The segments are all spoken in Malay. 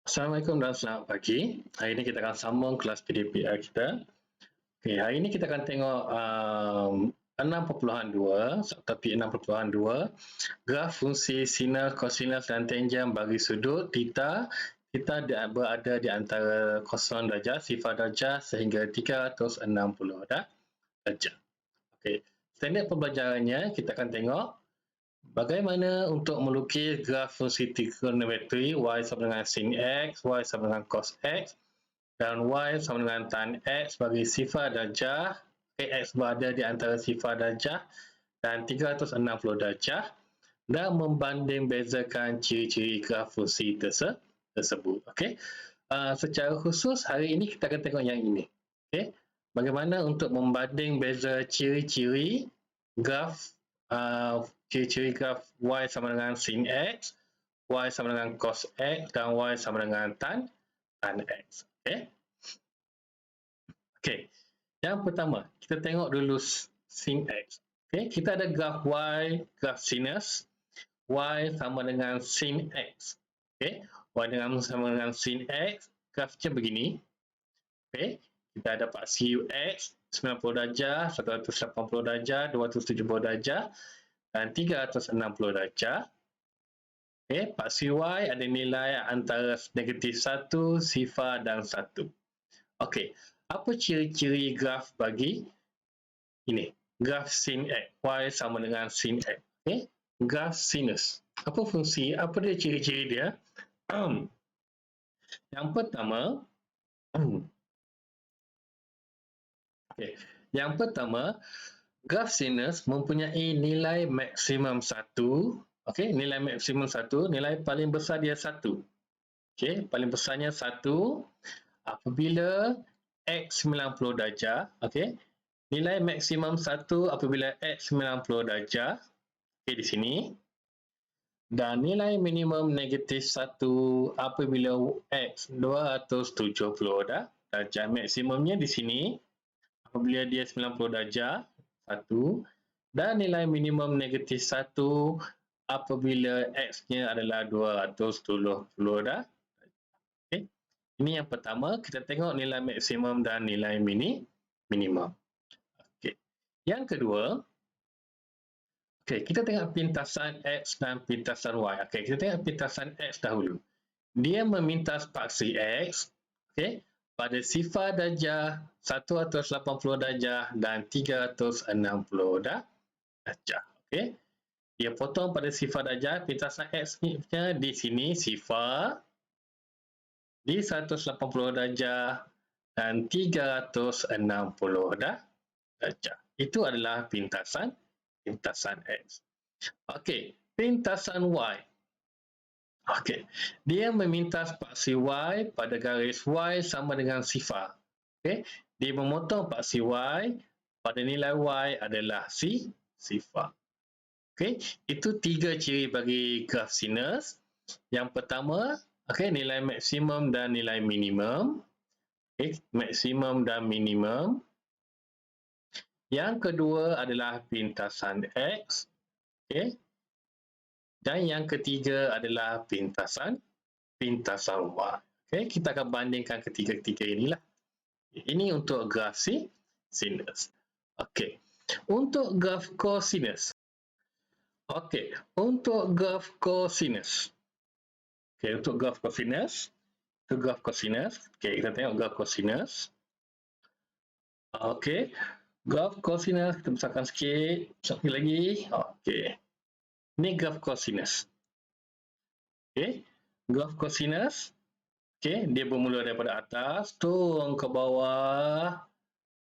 Assalamualaikum dan selamat pagi. Hari ini kita akan sambung kelas PDPR kita. Okey, hari ini kita akan tengok 6.2, topik 6.2, graf fungsi sinus, kosinus dan tangen bagi sudut theta. Theta berada di antara 0 darjah, 0 darjah sehingga 360 darjah. Okey, standard pembelajarannya kita akan tengok bagaimana untuk melukis graf fungsi trigonometri y sama dengan sin x, y sama dengan cos x dan y sama dengan tan x bagi sifar darjah, x berada di antara sifar darjah dan 360 darjah dan membanding bezakan ciri-ciri graf fungsi tersebut. Okey. Secara khusus hari ini kita akan tengok yang ini. Okey. Bagaimana untuk membanding beza ciri-ciri graf ciri-ciri graf y sama dengan sin x, y sama dengan cos x dan y sama dengan tan x. Okey. Okey. Yang pertama, kita tengok dulu sin x. Okey, kita ada graf y, graf sinus. Y sama dengan sin x. Okey, y sama dengan sin x, grafnya begini. Okey, kita dapat CUX 90 darjah, 180 darjah, 270 darjah dan 360 darjah. Okey, paksi Y ada nilai antara negatif 1, sifar dan 1. Okey, apa ciri-ciri graf bagi ini? Graf sin X, Y sama dengan sin X. Okey, graf sinus. Apa fungsi, apa dia ciri-ciri dia? Yang pertama, okay. Yang pertama, graf sinus mempunyai nilai maksimum 1. Okey, nilai maksimum 1, nilai paling besar dia 1. Okey, paling besarnya 1 apabila x 90 darjah. Okey, nilai maksimum 1 apabila x 90 darjah. Okey, di sini. Dan nilai minimum negatif 1 apabila x 270 darjah. Maksimumnya di sini apabila dia 90 darjah 1 dan nilai minimum negatif 1 apabila x-nya adalah 270 darjah. Okay. Ini yang pertama, kita tengok nilai maksimum dan nilai minimum. Okay. Yang kedua, okay, kita tengok pintasan x dan pintasan y. Okay, kita tengok pintasan x dahulu. Dia memintas paksi x, okay, pada sifar darjah 180 darjah dan 360 darjah. Okey. Dia potong pada sifar darjah, pintasan x-nya di sini sifar di 180 darjah dan 360 darjah. Itu adalah pintasan x. Okey, pintasan y. Okey, dia memintas paksi y pada garis y sama dengan sifar. Okey, dia memotong paksi y pada nilai y adalah sifar. Okey, itu tiga ciri bagi graf sinus. Yang pertama, okey, nilai maksimum dan nilai minimum. Okey, maksimum dan minimum. Yang kedua adalah pintasan x. Okey. Dan yang ketiga adalah pintasan y. Okay, kita akan bandingkan ketiga-ketiga inilah. Ini untuk graf sinus. Okey. Untuk graf kosinus. Okey, untuk graf kosinus. Okey, untuk graf kosinus. Itu graf kosinus. Okey, kita tengok graf kosinus. Okey. Graf kosinus kita besarkan sikit. Sekali lagi. Okey. Ini graf kosinus. Okey, graf kosinus. Okey, dia bermula daripada atas, turun ke bawah.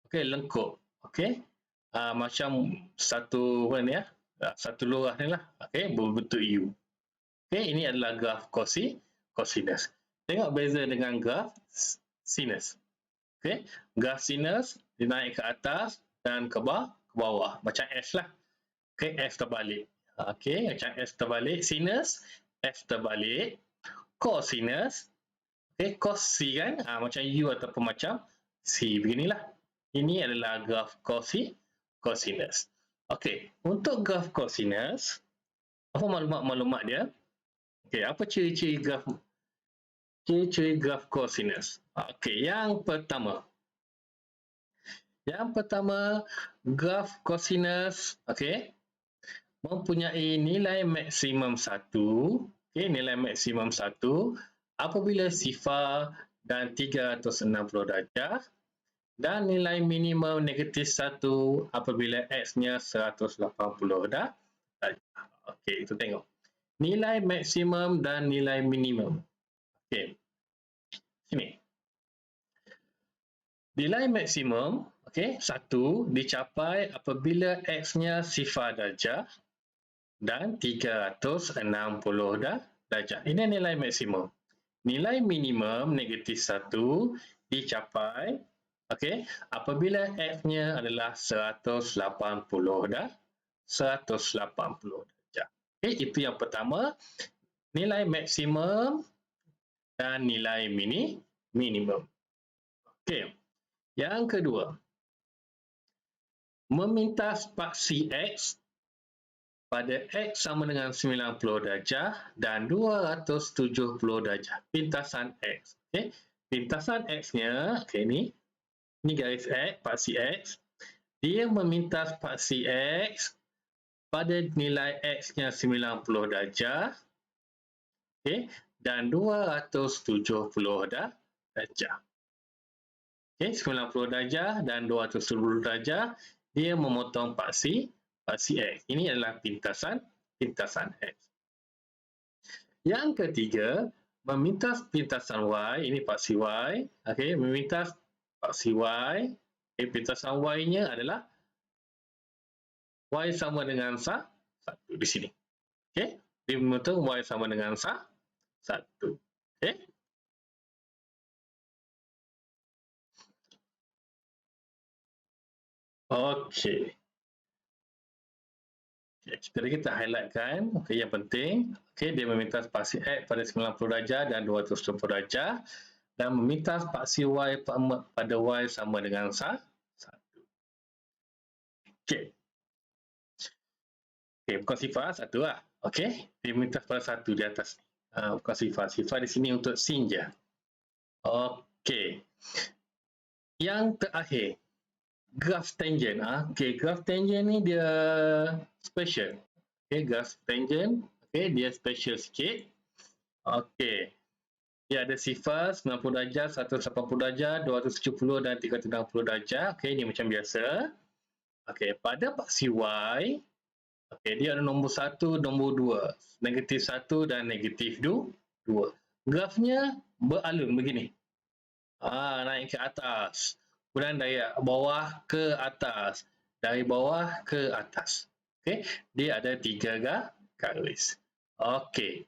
Okey, lengkup. Okey, macam satu apa ni ya? Satu lurah ni lah. Okey, berbentuk U. Okey, ini adalah graf kosinus. Tengok beza dengan graf sinus. Okey, graf sinus dia naik ke atas dan ke bawah. Macam S lah. Okey, S terbalik. Okey, macam S terbalik. Sinus, S terbalik. Kosinus, okey, cos C kan? Macam U ataupun macam C. Beginilah. Ini adalah graf kosinus. Okey, untuk graf kosinus, apa maklumat-maklumat dia? Okey, apa ciri-ciri graf? ciri-ciri graf kosinus. Okey, yang pertama. Yang pertama, graf kosinus, okey, mempunyai nilai maksimum 1, okey, nilai maksimum 1 apabila sifar dan 360 darjah dan nilai minimum negatif 1 apabila X-nya 180 darjah. Okey, itu tengok. Nilai maksimum dan nilai minimum. Okey. Sini. Nilai maksimum, okey, 1 dicapai apabila X-nya sifar darjah dan 360 darjah. Ini nilai maksimum. Nilai minimum negatif 1 dicapai, okey, apabila X-nya adalah 180 darjah. Okey, itu yang pertama, nilai maksimum dan nilai minimum. Okey. Yang kedua, memintas paksi X pada X sama dengan 90 darjah dan 270 darjah. Pintasan X. Okay. Pintasan X-nya, okay, ni garis X, paksi X. Dia memintas paksi X pada nilai X-nya 90 darjah, okay, dan 270 darjah. Okay, 90 darjah dan 270 darjah, dia memotong paksi X. Ini adalah pintasan X. Yang ketiga, memintas pintasan Y, ini paksi Y. Okay, memintas paksi Y. Okay, pintasan Y-nya adalah Y sama dengan 1 di sini. Okay, dia memotong Y sama dengan 1. Okay. Okey. Kita highlightkan, okey, yang penting, okey, dia memintas paksi X pada 90 darjah dan 270 darjah dan memintas paksi Y pada Y sama dengan 1. Okey. Okey, bukan sifar, 1 lah. Okey, dia memintas pada 1 di atas. Bukan sifar. Sifar di sini untuk sin je. Okey. Yang terakhir, graf tangent. Okey, graf tangent ni dia special. Okey, graf tangent, okey, dia special sikit. Okey. Dia ada sifar 90 darjah, 180 darjah, 270 dan 360 darjah. Okey, ni macam biasa. Okey, pada paksi Y, okey, dia ada nombor 1, nombor 2, negatif 1 dan negatif 2. Grafnya beralun begini. Naik ke atas. Kemudian dari bawah ke atas, dari bawah ke atas. Okey, dia ada 3 garis. Okey,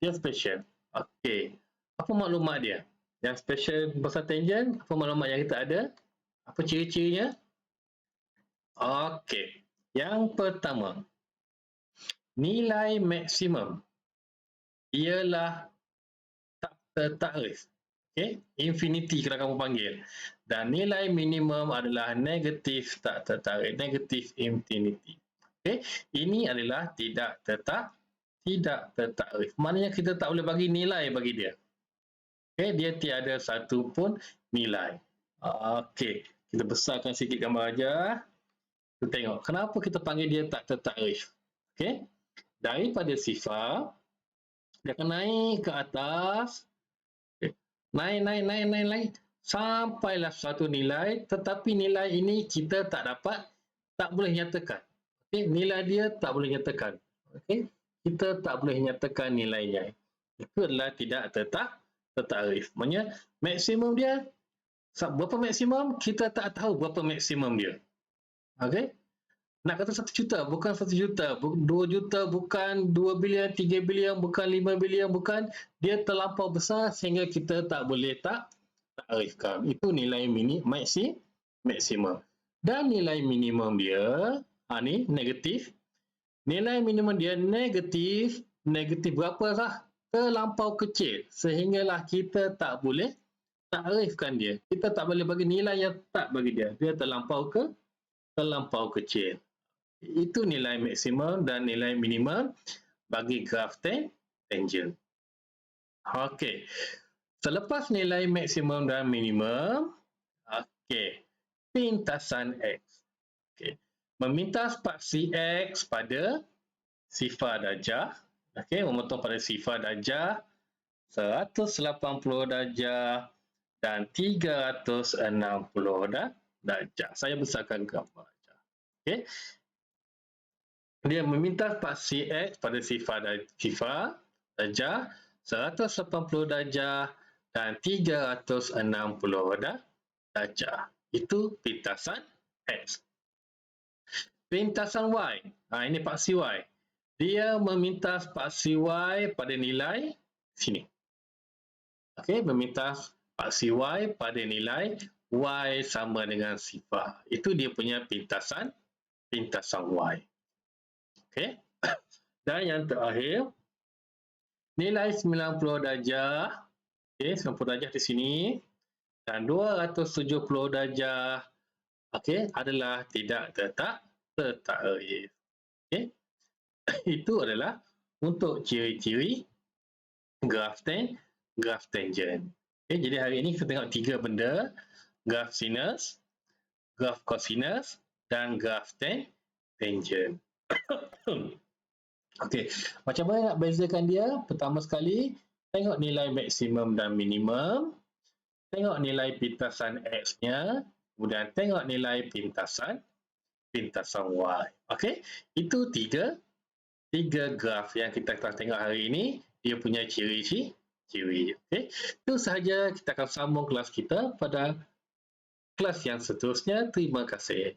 dia special. Okey, apa maklumat dia? Yang special pasal tangent, apa maklumat yang kita ada? Apa ciri-cirinya? Okey, yang pertama, nilai maksimum ialah tak tertakrif. Okay, infinity kalau kamu panggil. Dan nilai minimum adalah negatif tak tertarik, negatif infinity. Okay, ini adalah tidak tertakrif. Maknanya kita tak boleh bagi nilai bagi dia. Okay, dia tiada satu pun nilai. Okay, kita besarkan sikit gambar aja. Kita tengok kenapa kita panggil dia tak tertakrif. Okay, daripada sifar dia akan naik ke atas. Naik sampailah satu nilai, tetapi nilai ini kita tak boleh nyatakan. Okey, nilai dia tak boleh nyatakan. Okey, kita tak boleh nyatakan nilainya. Itu adalah tidak tertakrif. Maksudnya maksimum dia berapa maksimum, kita tak tahu berapa maksimum dia. Okey? Nak kata 1 juta, bukan 1 juta, 2 juta, bukan 2 bilion, 3 bilion, bukan 5 bilion, bukan. Dia terlampau besar sehingga kita tak boleh takrifkan. Itu nilai maksimum. Dan nilai minimum dia, ni negatif. Nilai minimum dia negatif berapa lah? Terlampau kecil sehinggalah kita tak boleh takrifkan dia. Kita tak boleh bagi nilai yang tak bagi dia. Dia terlampau kecil. Itu nilai maksimum dan nilai minimum bagi graf tangent. Okey. Selepas nilai maksimum dan minimum, okey, pintasan X. Okey. Meminta spaksi X pada sifar darjah. Okey, memotong pada sifar darjah 180 darjah dan 360 darjah. Saya besarkan gambar. Okey. Dia meminta spaksi X pada sifar darjah 180 darjah dan 360 darjah. Itu pintasan X. Pintasan Y. Ini paksi Y. Dia meminta spaksi Y pada nilai sini. Okey, meminta paksi Y pada nilai Y sama dengan sifar. Itu dia punya pintasan Y. Okey. Dan yang terakhir, nilai 90 darjah. Okey, 90 darjah di sini dan 270 darjah. Okey, adalah tidak tetap relief. Okey. Itu adalah untuk ciri-ciri graf tangent. Okay, jadi hari ini kita tengok 3 benda, graf sinus, graf cosinus dan graf tangent. Okey, macam mana nak bezakan dia? Pertama sekali, tengok nilai maksimum dan minimum, tengok nilai pintasan X-nya, kemudian tengok nilai pintasan Y. Okey, itu tiga graf yang kita telah tengok hari ini, dia punya ciri. Okey, itu sahaja, kita akan sambung kelas kita pada kelas yang seterusnya. Terima kasih.